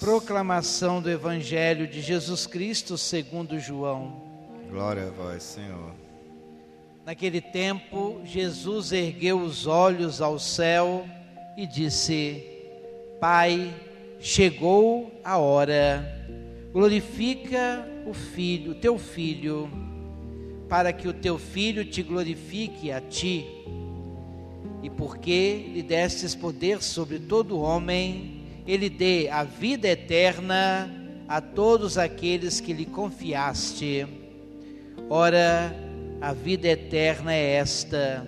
Proclamação do Evangelho de Jesus Cristo segundo João. Glória a vós, Senhor. Naquele tempo, Jesus ergueu os olhos ao céu e disse: Pai, chegou a hora. Glorifica o teu Filho, para que o teu Filho te glorifique a ti. E porque lhe destes poder sobre todo homem, ele dê a vida eterna a todos aqueles que lhe confiaste. Ora, a vida eterna é esta: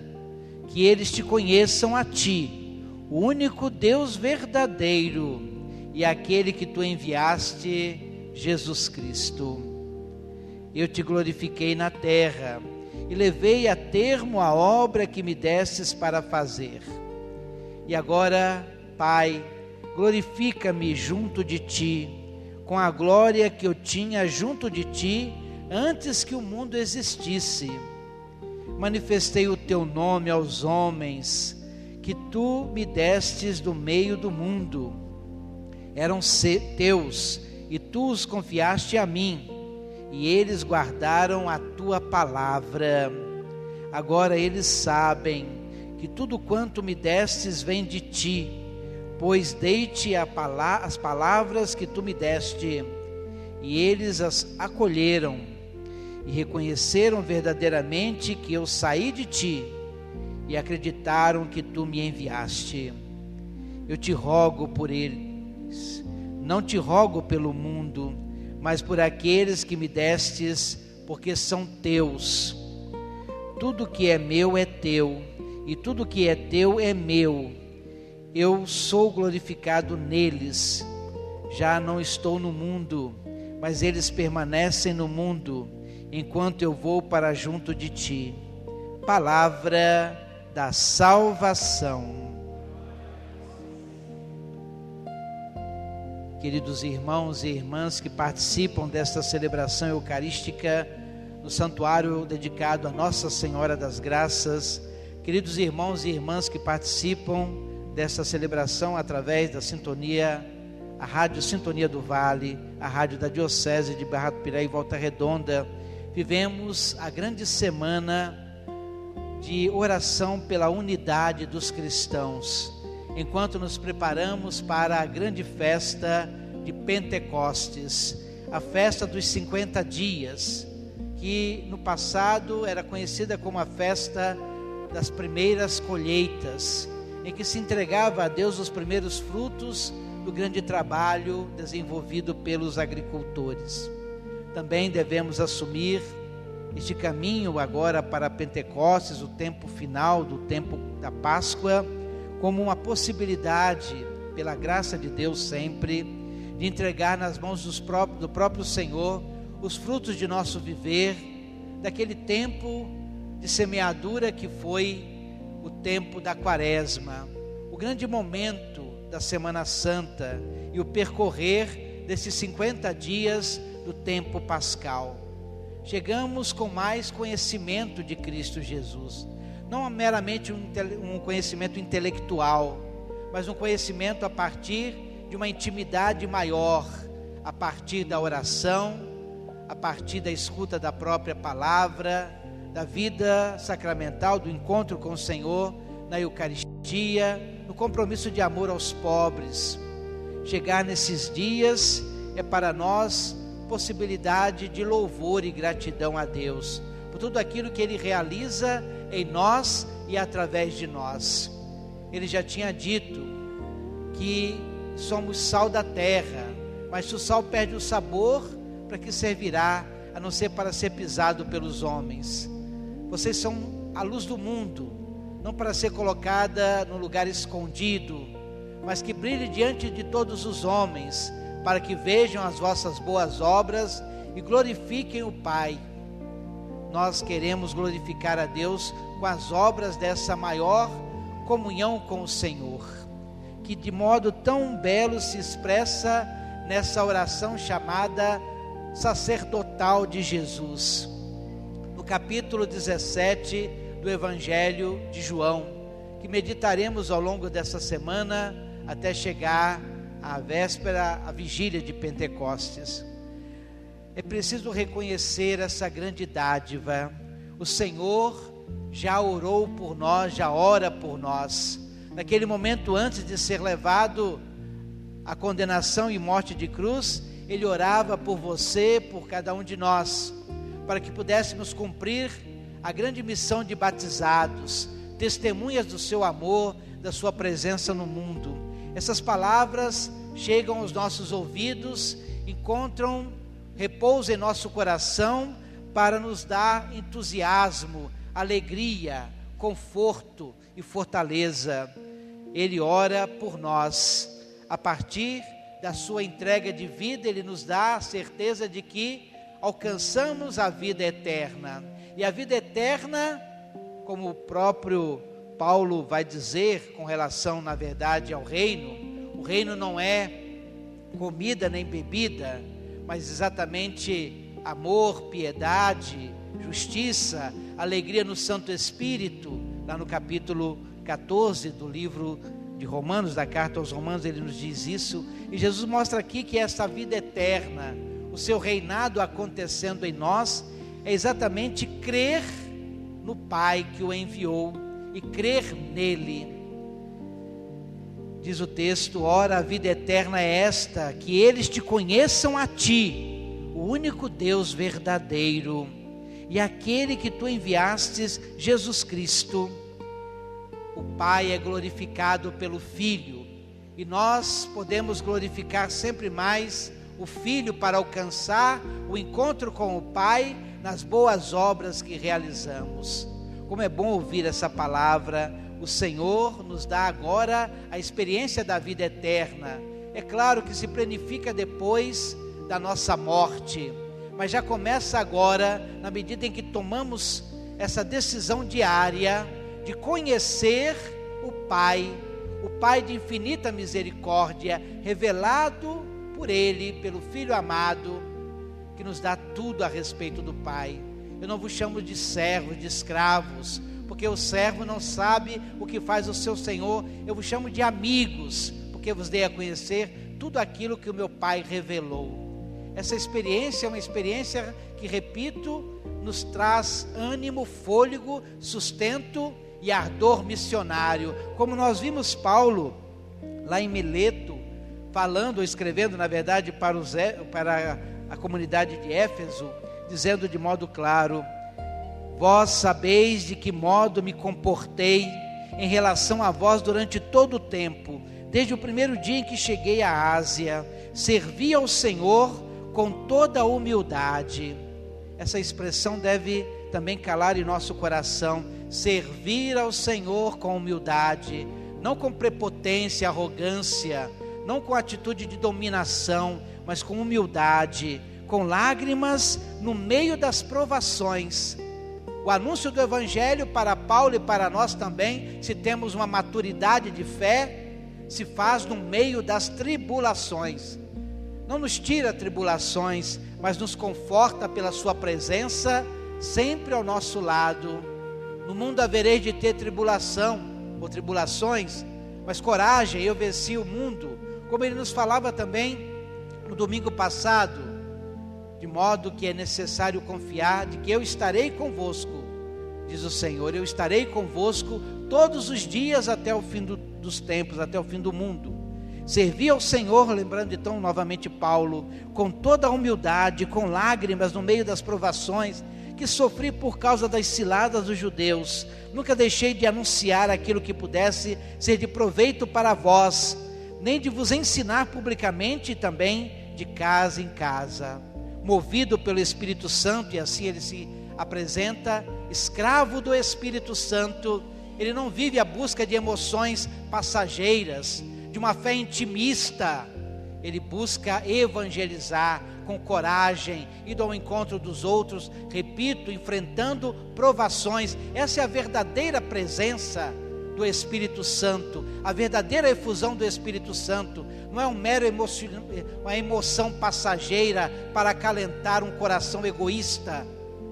que eles te conheçam a ti, o único Deus verdadeiro, e aquele que tu enviaste, Jesus Cristo. Eu te glorifiquei na terra, e levei a termo a obra que me destes para fazer. E agora, Pai, glorifica-me junto de ti, com a glória que eu tinha junto de ti, antes que o mundo existisse. Manifestei o teu nome aos homens, que tu me destes do meio do mundo. Eram teus, e tu os confiaste a mim, e eles guardaram a tua palavra. Agora eles sabem que tudo quanto me destes vem de ti, pois dei-te as palavras que tu me deste, e eles as acolheram, e reconheceram verdadeiramente que eu saí de ti, e acreditaram que tu me enviaste. Eu te rogo por eles, não te rogo pelo mundo, mas por aqueles que me destes, porque são teus. Tudo que é meu é teu, e tudo que é teu é meu. Eu sou glorificado neles. Já não estou no mundo, mas eles permanecem no mundo, enquanto eu vou para junto de ti. Palavra da salvação. Queridos irmãos e irmãs que participam desta celebração eucarística no santuário dedicado a Nossa Senhora das Graças, queridos irmãos e irmãs que participam desta celebração através da sintonia, a Rádio Sintonia do Vale, a Rádio da Diocese de Barra do Piraí e Volta Redonda, vivemos a grande semana de oração pela unidade dos cristãos, enquanto nos preparamos para a grande festa de Pentecostes, a festa dos 50 dias, que no passado era conhecida como a festa das primeiras colheitas, em que se entregava a Deus os primeiros frutos do grande trabalho desenvolvido pelos agricultores. Também devemos assumir este caminho agora para Pentecostes, o tempo final do tempo da Páscoa, como uma possibilidade, pela graça de Deus sempre, de entregar nas mãos do próprio Senhor os frutos de nosso viver, daquele tempo de semeadura que foi o tempo da Quaresma, o grande momento da Semana Santa e o percorrer desses 50 dias do tempo pascal. Chegamos com mais conhecimento de Cristo Jesus, não meramente um conhecimento intelectual, mas um conhecimento a partir de uma intimidade maior, a partir da oração, a partir da escuta da própria palavra, da vida sacramental, do encontro com o Senhor, na Eucaristia, no compromisso de amor aos pobres. Chegar nesses dias é para nós possibilidade de louvor e gratidão a Deus, por tudo aquilo que Ele realiza em nós e através de nós. Ele já tinha dito que somos sal da terra, mas se o sal perde o sabor, para que servirá, a não ser para ser pisado pelos homens? Vocês são a luz do mundo, não para ser colocada num lugar escondido, mas que brilhe diante de todos os homens, para que vejam as vossas boas obras e glorifiquem o Pai. Nós queremos glorificar a Deus com as obras dessa maior comunhão com o Senhor, que de modo tão belo se expressa nessa oração chamada sacerdotal de Jesus, no capítulo 17 do Evangelho de João, que meditaremos ao longo dessa semana até chegar a véspera, a vigília de Pentecostes. É preciso reconhecer essa grande dádiva. O Senhor já orou por nós, já ora por nós. Naquele momento antes de ser levado à condenação e morte de cruz, Ele orava por você, por cada um de nós, para que pudéssemos cumprir a grande missão de batizados, testemunhas do seu amor, da sua presença no mundo. Essas palavras chegam aos nossos ouvidos, encontram repouso em nosso coração para nos dar entusiasmo, alegria, conforto e fortaleza. Ele ora por nós. A partir da sua entrega de vida, Ele nos dá a certeza de que alcançamos a vida eterna. E a vida eterna, como o próprio Paulo vai dizer com relação, na verdade, ao reino, o reino não é comida nem bebida, mas exatamente amor, piedade, justiça, alegria no Santo Espírito. Lá no capítulo 14 do livro de Romanos, da carta aos Romanos, ele nos diz isso. E Jesus mostra aqui que essa vida eterna, o seu reinado acontecendo em nós, é exatamente crer no Pai que o enviou e crer nele. Diz o texto: ora, a vida eterna é esta, que eles te conheçam a ti, o único Deus verdadeiro, e aquele que tu enviastes, Jesus Cristo. O Pai é glorificado pelo Filho, e nós podemos glorificar sempre mais o Filho para alcançar o encontro com o Pai nas boas obras que realizamos. Como é bom ouvir essa palavra. O Senhor nos dá agora a experiência da vida eterna. É claro que se planifica depois da nossa morte, mas já começa agora, na medida em que tomamos essa decisão diária de conhecer o Pai de infinita misericórdia, revelado por Ele, pelo Filho amado, que nos dá tudo a respeito do Pai. Eu não vos chamo de servos, de escravos, porque o servo não sabe o que faz o seu Senhor. Eu vos chamo de amigos, porque vos dei a conhecer tudo aquilo que o meu Pai revelou. Essa experiência é uma experiência que, repito, nos traz ânimo, fôlego, sustento e ardor missionário. Como nós vimos Paulo, lá em Mileto, falando, ou escrevendo, na verdade, para a comunidade de Éfeso, dizendo de modo claro: vós sabeis de que modo me comportei em relação a vós durante todo o tempo, desde o primeiro dia em que cheguei à Ásia, servi ao Senhor com toda a humildade. Essa expressão deve também calar em nosso coração: servir ao Senhor com humildade, não com prepotência, arrogância, não com atitude de dominação, mas com humildade, com lágrimas no meio das provações. O anúncio do Evangelho para Paulo e para nós também, se temos uma maturidade de fé, se faz no meio das tribulações. Não nos tira tribulações, mas nos conforta pela sua presença, sempre ao nosso lado. No mundo havereis de ter tribulação, ou tribulações, mas coragem, eu venci o mundo. Como ele nos falava também no domingo passado, de modo que é necessário confiar de que eu estarei convosco, diz o Senhor, eu estarei convosco todos os dias até o fim dos tempos, até o fim do mundo. Servi ao Senhor, lembrando então novamente Paulo, com toda a humildade, com lágrimas no meio das provações que sofri por causa das ciladas dos judeus. Nunca deixei de anunciar aquilo que pudesse ser de proveito para vós, nem de vos ensinar publicamente, e também de casa em casa, movido pelo Espírito Santo. E assim ele se apresenta, escravo do Espírito Santo. Ele não vive à busca de emoções passageiras, de uma fé intimista. Ele busca evangelizar com coragem, indo ao encontro dos outros, repito, enfrentando provações. Essa é a verdadeira presença do Espírito Santo, a verdadeira efusão do Espírito Santo. Não é uma emoção passageira para acalentar um coração egoísta.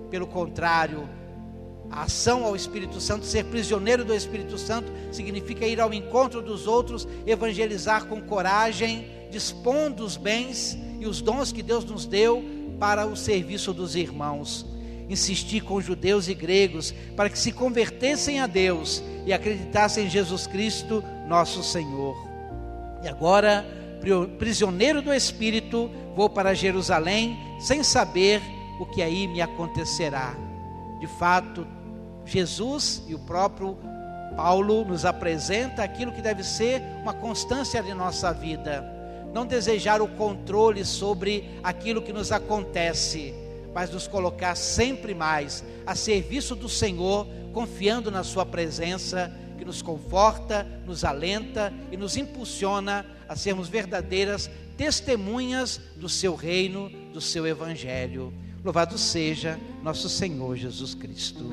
Pelo contrário, a ação ao Espírito Santo, ser prisioneiro do Espírito Santo, significa ir ao encontro dos outros, evangelizar com coragem dispondo os bens e os dons que Deus nos deu para o serviço dos irmãos. Insisti com judeus e gregos para que se convertessem a Deus e acreditassem em Jesus Cristo, nosso Senhor. E agora, prisioneiro do Espírito, vou para Jerusalém sem saber o que aí me acontecerá. De fato, Jesus e o próprio Paulo nos apresenta aquilo que deve ser uma constância de nossa vida. Não desejar o controle sobre aquilo que nos acontece, mas nos colocar sempre mais a serviço do Senhor, confiando na sua presença, que nos conforta, nos alenta e nos impulsiona a sermos verdadeiras testemunhas do seu reino, do seu evangelho. Louvado seja nosso Senhor Jesus Cristo.